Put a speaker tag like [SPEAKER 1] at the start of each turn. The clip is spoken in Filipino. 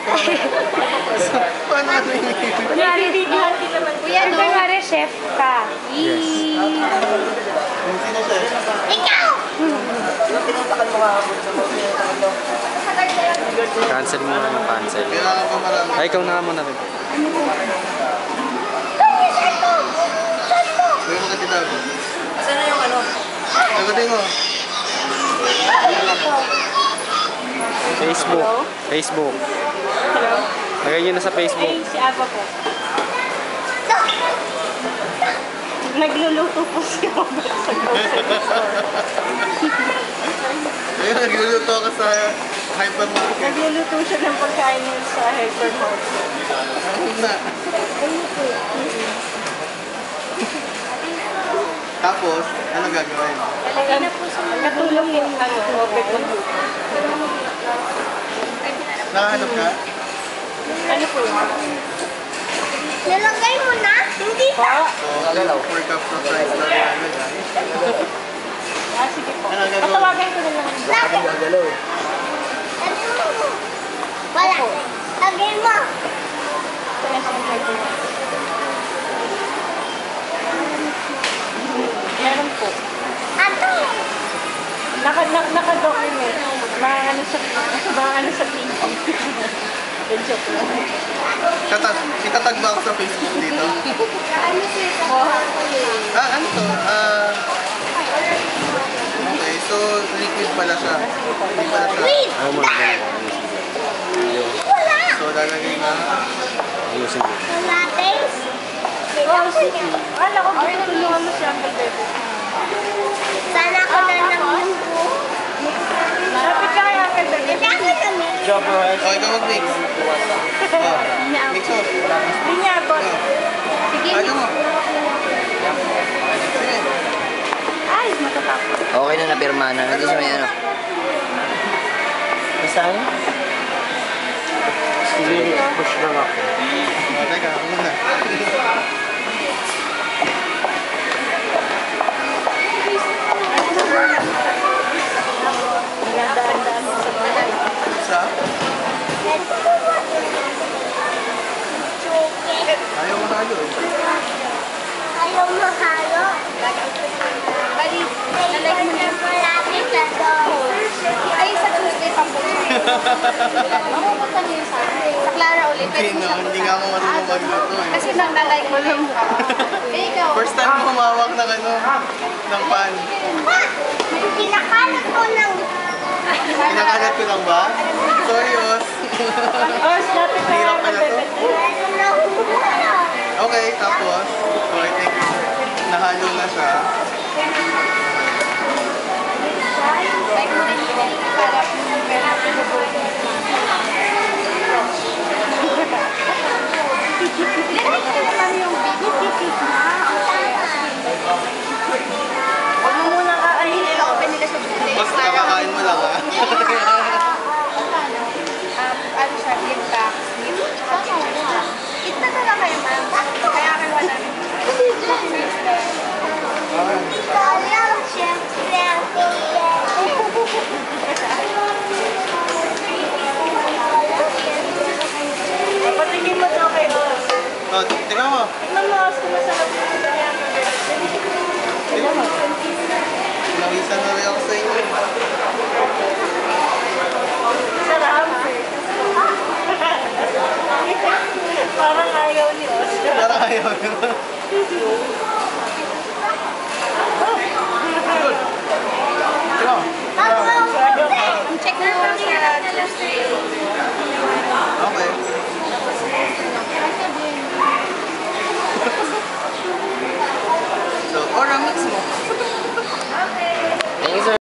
[SPEAKER 1] Paano ano yun?
[SPEAKER 2] Kunwari, chef ka.
[SPEAKER 3] Yes.
[SPEAKER 1] Sino siya?
[SPEAKER 4] Ikaw!
[SPEAKER 3] Cancel mo na yung cancel.
[SPEAKER 1] Kailangan pa marami.
[SPEAKER 3] Ay, ikaw na muna rin.
[SPEAKER 1] May mga titago.
[SPEAKER 5] Saan na yung ano?
[SPEAKER 1] Sagutin mo.
[SPEAKER 3] Facebook. Facebook. Lagay nyo na sa Facebook.
[SPEAKER 2] Ay, si Ava po. Nagluluto po si Robert sa grocery store.
[SPEAKER 1] Ayun, nagluluto ka sa hypermarket.
[SPEAKER 2] Nagluluto siya ng pagkain niya sa hypermarket.
[SPEAKER 1] Ano na? Tapos, ano gagawin?
[SPEAKER 2] Katulong yung Robert magluto.
[SPEAKER 1] Nakahanap ka?
[SPEAKER 2] Ano po yun?
[SPEAKER 4] Nalagay mo na? Hindi pa.
[SPEAKER 1] So, 4 cups of rice na rin.
[SPEAKER 2] Ah, sige po.
[SPEAKER 1] Ano gagawin?
[SPEAKER 2] Patawagan ko na lang.
[SPEAKER 4] Bakit?
[SPEAKER 1] Gagalaw eh.
[SPEAKER 4] Wala. Lagay mo.
[SPEAKER 2] Meron po.
[SPEAKER 4] Ato.
[SPEAKER 2] Naka-document. Mga ano sa TV. Joke lang.
[SPEAKER 1] Itatag ba ako sa Facebook dito?
[SPEAKER 2] Oh,
[SPEAKER 1] Ano to? Okay, so liquid pala siya. Hindi pala siya.
[SPEAKER 4] Wait.
[SPEAKER 3] Ayaw mo na.
[SPEAKER 4] Wala.
[SPEAKER 1] So lalagay na.
[SPEAKER 3] Ayusin mo.
[SPEAKER 4] Wala, taste.
[SPEAKER 2] oh, sige. Wala ko, tulungan mo siya, Uncle Bebe.
[SPEAKER 4] Sana ako na namubo.
[SPEAKER 2] Lapit ka kay Uncle Bebe.
[SPEAKER 4] Kasi ako namin.
[SPEAKER 1] Okay, ikaw mag-mix. Oh, mix mo.
[SPEAKER 2] Hindi niya, boss. Sige.
[SPEAKER 1] Ano mo? Sige.
[SPEAKER 2] Ay, matatapos.
[SPEAKER 5] Okay na, napirma na. Nandun sa may ano.
[SPEAKER 3] Saan? Sige, push lang ako.
[SPEAKER 1] Oh, teka, ako muna.
[SPEAKER 2] Daan-daan sa balay.
[SPEAKER 1] Sa? Ayaw mo halo eh.
[SPEAKER 4] Ayaw mahalo.
[SPEAKER 6] Bali, nalike mo na.
[SPEAKER 4] Malapit na doon.
[SPEAKER 6] Ay, sa Tuesday pa po. Oo, magkano yun sa akin? Sa Clara ulit.
[SPEAKER 1] Hindi no, hindi nga ako marunong magluto eh.
[SPEAKER 6] Kasi nang nalike mo lang. Eh, ikaw.
[SPEAKER 1] First time ko humawak ng ano, ng pan.
[SPEAKER 4] Pinakalat ko ng...
[SPEAKER 1] Pinakalat ko lang ba? Sorry, Os.
[SPEAKER 2] Oh, lapit ka kay
[SPEAKER 1] Hirap
[SPEAKER 2] Uncle
[SPEAKER 1] pala to.
[SPEAKER 2] Bebe.
[SPEAKER 1] Okay, tapos, so I think nahalo na siya.
[SPEAKER 6] Like mo rin yun. Para meron pinupulong. Nilike ko naman yung video.
[SPEAKER 2] Huwag mo muna kakainin.
[SPEAKER 6] Open nila sa Tuesday.
[SPEAKER 1] Basta kakakain mo lang ha.
[SPEAKER 6] Ano siya, gift box, gift, tsaka gift. Eat na lang kayo, ma'am. Kaya akin wala rin.
[SPEAKER 4] Ikaw lang, syempre, ang
[SPEAKER 2] Patingin mo daw kay Os.
[SPEAKER 1] Oh, tingnan mo.
[SPEAKER 2] Tignan mo, Os, kung masarap yung sila kay Uncle Bebe.
[SPEAKER 1] Tingnan mo. Nawisan na rin ako sa inyo.
[SPEAKER 2] Sarap. Parang ayaw ni Os.
[SPEAKER 1] Parang ayaw nyo. Good. Tingnan mo.
[SPEAKER 6] Check na lang sa Tuesday.
[SPEAKER 1] Okay.